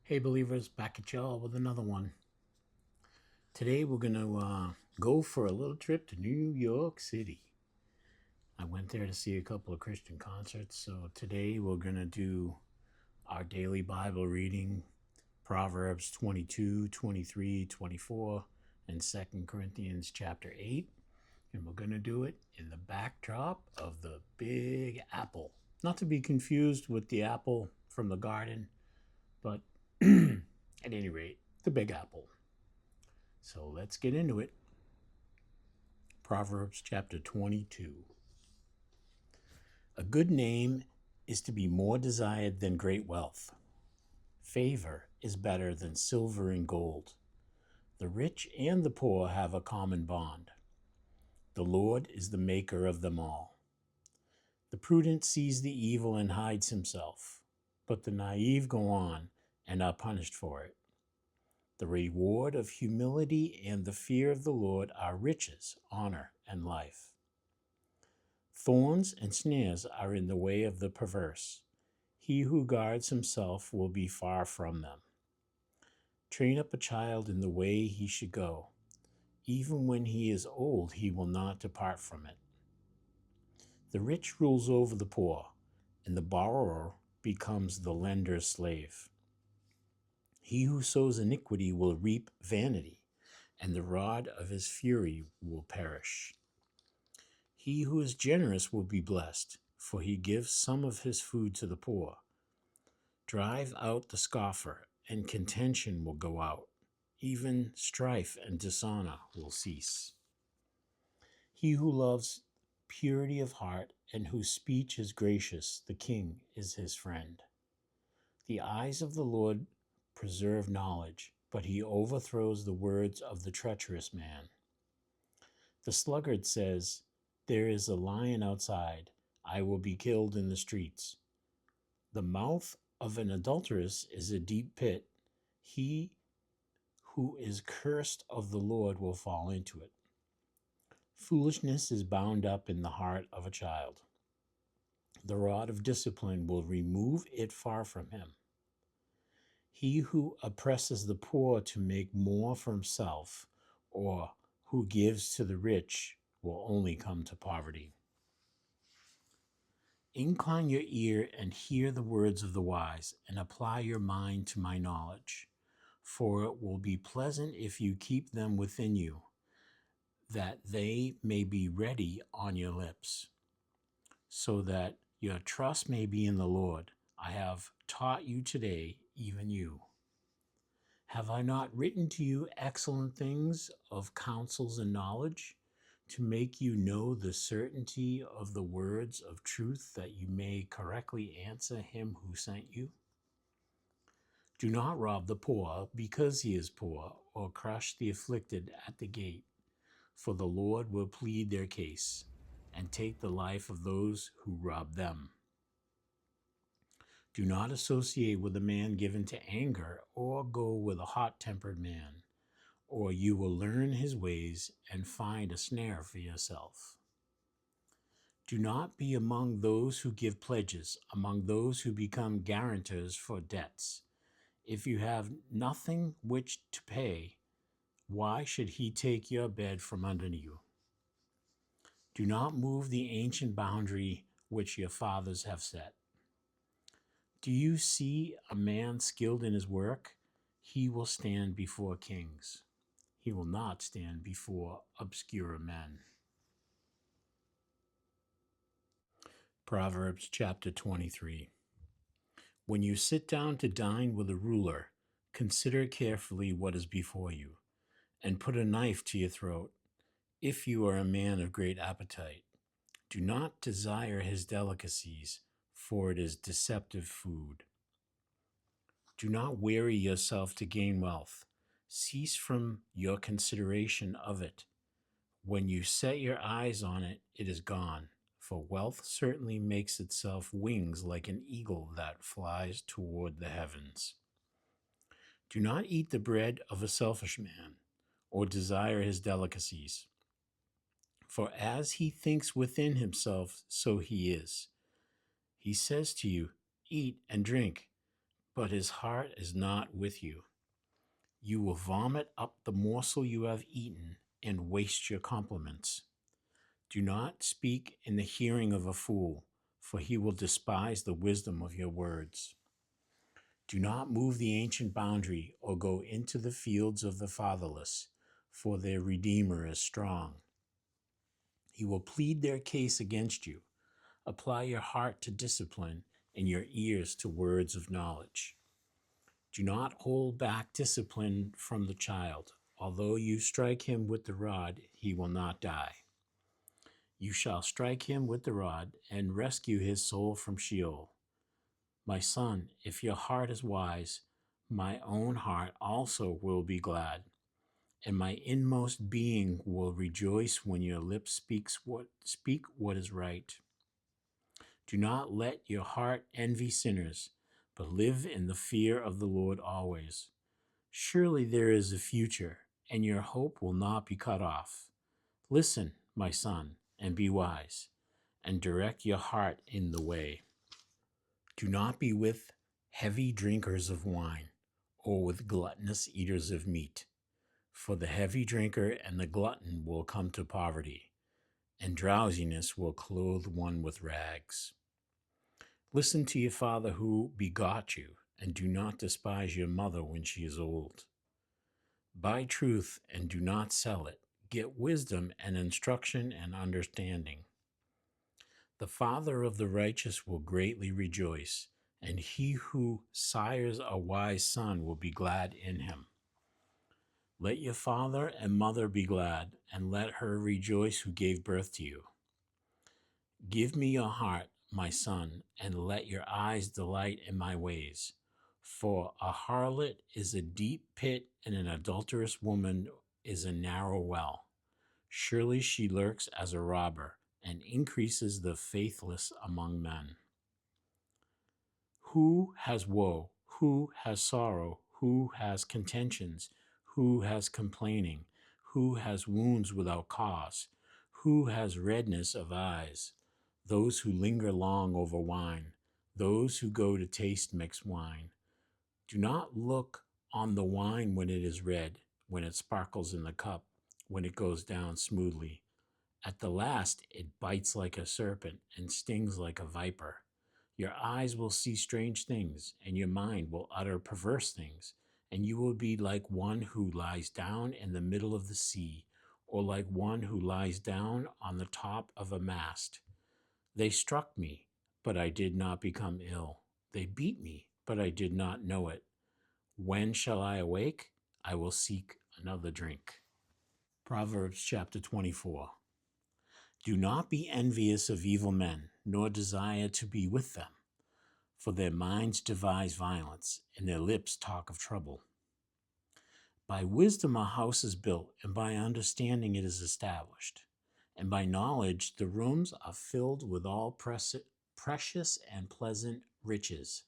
Hey believers, back at y'all with another one. Today we're going to go for a little trip to New York City. I went there to see a couple of Christian concerts, so today we're going to do our daily Bible reading, Proverbs 22, 23, 24, and 2 Corinthians chapter 8. And we're going to do it in the backdrop of the Big Apple. Not to be confused with the apple from the garden, but at any rate, the Big Apple. So let's get into it. Proverbs chapter 22. A good name is to be more desired than great wealth. Favor is better than silver and gold. The rich and the poor have a common bond. The Lord is the maker of them all. The prudent sees the evil and hides himself, but the naive go on and are punished for it. The reward of humility and the fear of the Lord are riches, honor, and life. Thorns and snares are in the way of the perverse. He who guards himself will be far from them. Train up a child in the way he should go. Even when he is old, he will not depart from it. The rich rules over the poor, and the borrower becomes the lender's slave. He who sows iniquity will reap vanity, and the rod of his fury will perish. He who is generous will be blessed, for he gives some of his food to the poor. Drive out the scoffer, and contention will go out. Even strife and dishonor will cease. He who loves purity of heart and whose speech is gracious, the king is his friend. The eyes of the Lord preserve knowledge, but he overthrows the words of the treacherous man. The sluggard says, "There is a lion outside. I will be killed in the streets." The mouth of an adulteress is a deep pit. He who is cursed of the Lord will fall into it. Foolishness is bound up in the heart of a child. The rod of discipline will remove it far from him. He who oppresses the poor to make more for himself, or who gives to the rich, will only come to poverty. Incline your ear and hear the words of the wise, and apply your mind to my knowledge. For it will be pleasant if you keep them within you, that they may be ready on your lips, so that your trust may be in the Lord. I have taught you today, even you. Have I not written to you excellent things of counsels and knowledge, to make you know the certainty of the words of truth, that you may correctly answer him who sent you? Do not rob the poor because he is poor, or crush the afflicted at the gate, for the Lord will plead their case and take the life of those who rob them. Do not associate with a man given to anger, or go with a hot-tempered man, or you will learn his ways and find a snare for yourself. Do not be among those who give pledges, among those who become guarantors for debts. If you have nothing which to pay, why should he take your bed from under you? Do not move the ancient boundary which your fathers have set. Do you see a man skilled in his work? He will stand before kings. He will not stand before obscure men. Proverbs chapter 23. When you sit down to dine with a ruler, consider carefully what is before you, and put a knife to your throat, if you are a man of great appetite. Do not desire his delicacies, for it is deceptive food. Do not weary yourself to gain wealth. Cease from your consideration of it. When you set your eyes on it, it is gone. For wealth certainly makes itself wings like an eagle that flies toward the heavens. Do not eat the bread of a selfish man, or desire his delicacies. For as he thinks within himself, so he is. He says to you, "Eat and drink," but his heart is not with you. You will vomit up the morsel you have eaten and waste your compliments. Do not speak in the hearing of a fool, for he will despise the wisdom of your words. Do not move the ancient boundary or go into the fields of the fatherless, for their Redeemer is strong. He will plead their case against you. Apply your heart to discipline and your ears to words of knowledge. Do not hold back discipline from the child. Although you strike him with the rod, he will not die. You shall strike him with the rod and rescue his soul from Sheol. My son, if your heart is wise, my own heart also will be glad, and my inmost being will rejoice when your lips speak what is right. Do not let your heart envy sinners, but live in the fear of the Lord always. Surely there is a future, and your hope will not be cut off. Listen, my son, and be wise, and direct your heart in the way. Do not be with heavy drinkers of wine, or with gluttonous eaters of meat, for the heavy drinker and the glutton will come to poverty, and drowsiness will clothe one with rags. Listen to your father who begot you, and do not despise your mother when she is old. Buy truth and do not sell it. Get wisdom and instruction and understanding. The father of the righteous will greatly rejoice, and he who sires a wise son will be glad in him. Let your father and mother be glad, and let her rejoice who gave birth to you. Give me your heart, my son, and let your eyes delight in my ways. For a harlot is a deep pit, and an adulterous woman is a narrow well. Surely she lurks as a robber, and increases the faithless among men. Who has woe? Who has sorrow? Who has contentions? Who has complaining? Who has wounds without cause? Who has redness of eyes? Those who linger long over wine, those who go to taste mixed wine. Do not look on the wine when it is red, when it sparkles in the cup, when it goes down smoothly. At the last, it bites like a serpent and stings like a viper. Your eyes will see strange things, and your mind will utter perverse things, and you will be like one who lies down in the middle of the sea, or like one who lies down on the top of a mast. They struck me, but I did not become ill. They beat me, but I did not know it. When shall I awake? I will seek another drink. Proverbs chapter 24. Do not be envious of evil men, nor desire to be with them, for their minds devise violence, and their lips talk of trouble. By wisdom a house is built, and by understanding it is established. And by knowledge the rooms are filled with all precious and pleasant riches.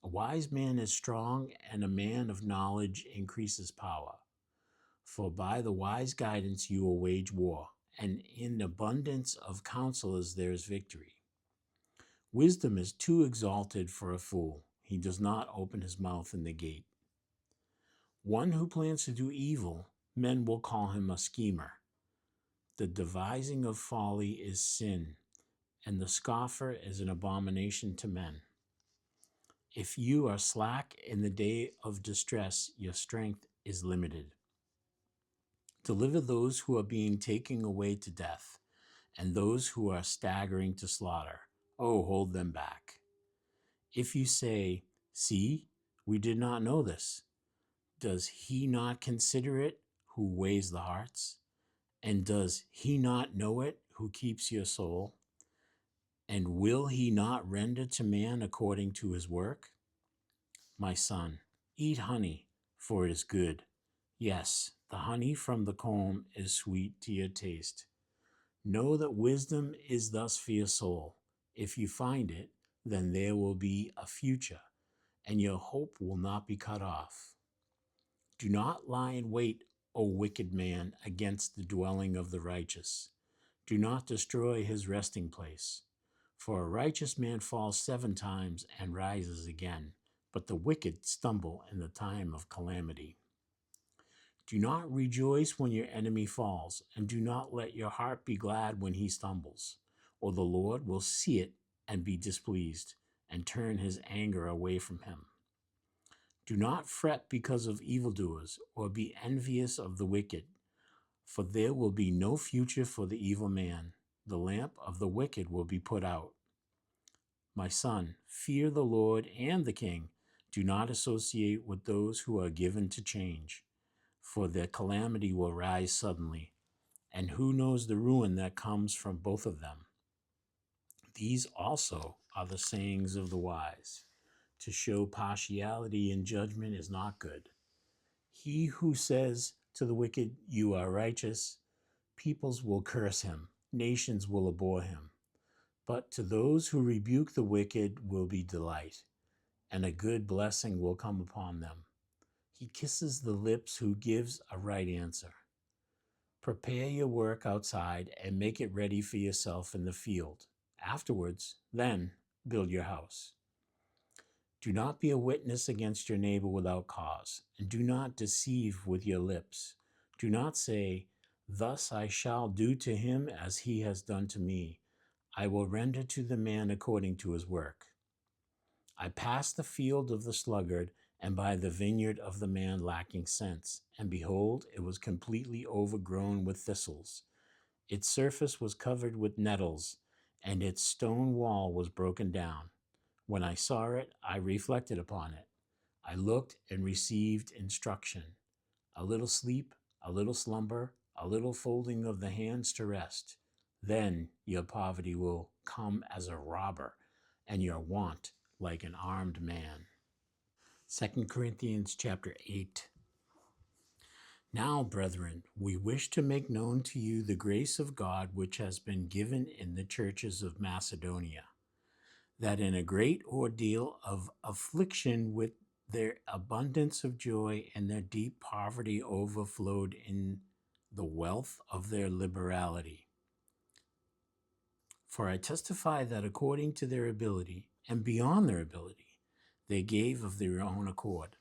A wise man is strong, and a man of knowledge increases power. For by the wise guidance you will wage war, and in abundance of counselors there is victory. Wisdom is too exalted for a fool. He does not open his mouth in the gate. One who plans to do evil, men will call him a schemer. The devising of folly is sin, and the scoffer is an abomination to men. If you are slack in the day of distress, your strength is limited. Deliver those who are being taken away to death, and those who are staggering to slaughter. Oh, hold them back. If you say, "See, we did not know this," does he not consider it who weighs the hearts? And does he not know it who keeps your soul? And will he not render to man according to his work? My son, eat honey, for it is good. Yes, the honey from the comb is sweet to your taste. Know that wisdom is thus for your soul. If you find it, then there will be a future, and your hope will not be cut off. Do not lie in wait, O wicked man, against the dwelling of the righteous. Do not destroy his resting place. For a righteous man falls 7 times and rises again, but the wicked stumble in the time of calamity. Do not rejoice when your enemy falls, and do not let your heart be glad when he stumbles, or the Lord will see it and be displeased, and turn his anger away from him. Do not fret because of evildoers, or be envious of the wicked, for there will be no future for the evil man. The lamp of the wicked will be put out. My son, fear the Lord and the king. Do not associate with those who are given to change, for their calamity will rise suddenly, and who knows the ruin that comes from both of them. These also are the sayings of the wise. To show partiality in judgment is not good. He who says to the wicked, "You are righteous," peoples will curse him, nations will abhor him. But to those who rebuke the wicked will be delight, and a good blessing will come upon them. He kisses the lips who gives a right answer. Prepare your work outside and make it ready for yourself in the field. Afterwards, then, build your house. Do not be a witness against your neighbor without cause, and do not deceive with your lips. Do not say, "Thus I shall do to him as he has done to me. I will render to the man according to his work." I passed the field of the sluggard and by the vineyard of the man lacking sense, and behold, it was completely overgrown with thistles. Its surface was covered with nettles, and its stone wall was broken down. When I saw it, I reflected upon it. I looked and received instruction. A little sleep, a little slumber, a little folding of the hands to rest. Then your poverty will come as a robber, and your want like an armed man. 2 Corinthians chapter 8. Now, brethren, we wish to make known to you the grace of God which has been given in the churches of Macedonia, that in a great ordeal of affliction with their abundance of joy and their deep poverty overflowed in the wealth of their liberality. For I testify that according to their ability, and beyond their ability, they gave of their own accord,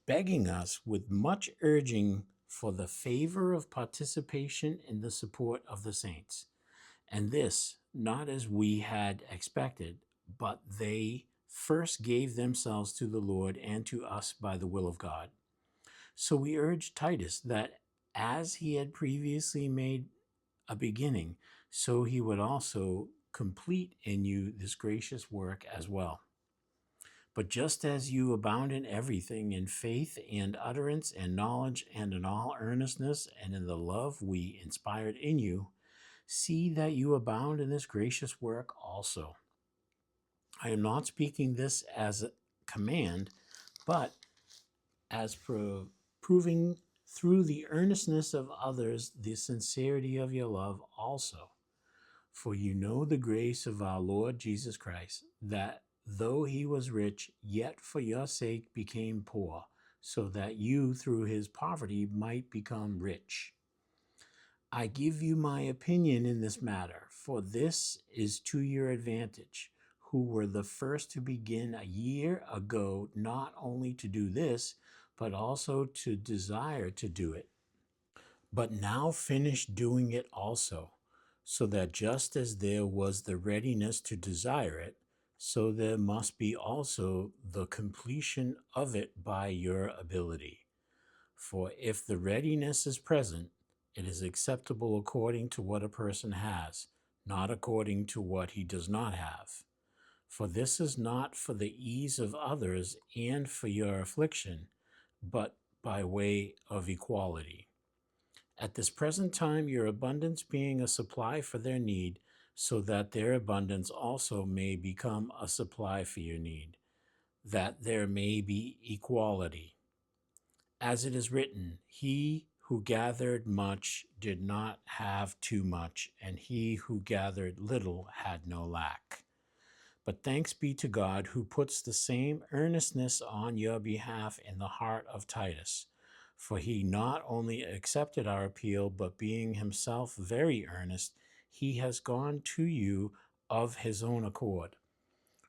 begging us with much urging for the favor of participation in the support of the saints. And this, not as we had expected, but they first gave themselves to the Lord and to us by the will of God. So we urged Titus that as he had previously made a beginning, so he would also complete in you this gracious work as well. But just as you abound in everything, in faith and utterance and knowledge and in all earnestness and in the love we inspired in you, see that you abound in this gracious work also. I am not speaking this as a command, but as proving through the earnestness of others the sincerity of your love also. For you know the grace of our Lord Jesus Christ, that though he was rich, yet for your sake became poor, so that you through his poverty might become rich. I give you my opinion in this matter, for this is to your advantage, who were the first to begin a year ago, not only to do this, but also to desire to do it, but now finish doing it also, so that just as there was the readiness to desire it, so there must be also the completion of it by your ability. For if the readiness is present, it is acceptable according to what a person has, not according to what he does not have. For this is not for the ease of others and for your affliction, but by way of equality. At this present time, your abundance being a supply for their need, so that their abundance also may become a supply for your need, that there may be equality. As it is written, he who gathered much did not have too much, and he who gathered little had no lack. But thanks be to God who puts the same earnestness on your behalf in the heart of Titus. For he not only accepted our appeal, but being himself very earnest, he has gone to you of his own accord.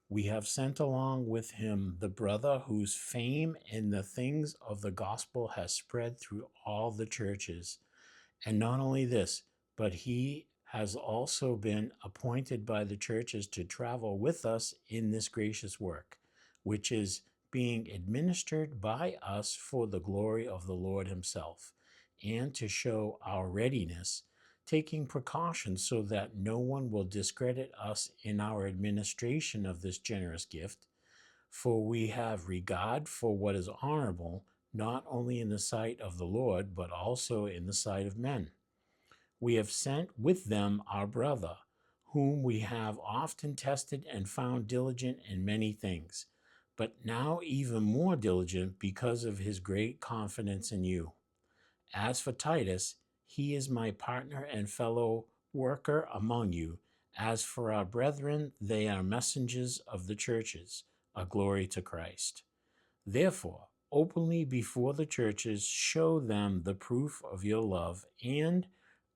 We have sent along with him the brother whose fame in the things of the gospel has spread through all the churches. And not only this, but he has also been appointed by the churches to travel with us in this gracious work, which is being administered by us for the glory of the Lord himself, and to show our readiness, taking precautions so that no one will discredit us in our administration of this generous gift. For we have regard for what is honorable, not only in the sight of the Lord, but also in the sight of men. We have sent with them our brother, whom we have often tested and found diligent in many things, but now even more diligent because of his great confidence in you. As for Titus, he is my partner and fellow worker among you. As for our brethren, they are messengers of the churches, a glory to Christ. Therefore, openly before the churches, show them the proof of your love and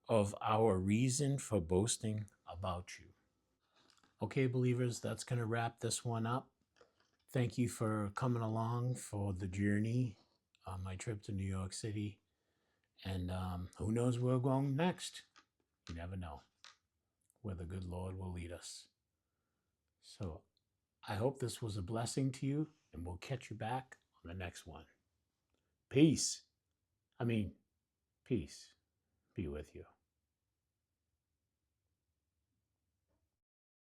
of our reason for boasting about you. Okay, believers, that's going to wrap this one up. Thank you for coming along for the journey on my trip to New York City. And who knows where we're going next? You never know where the good Lord will lead us. So I hope this was a blessing to you, and we'll catch you back on the next one. Peace. Peace be with you.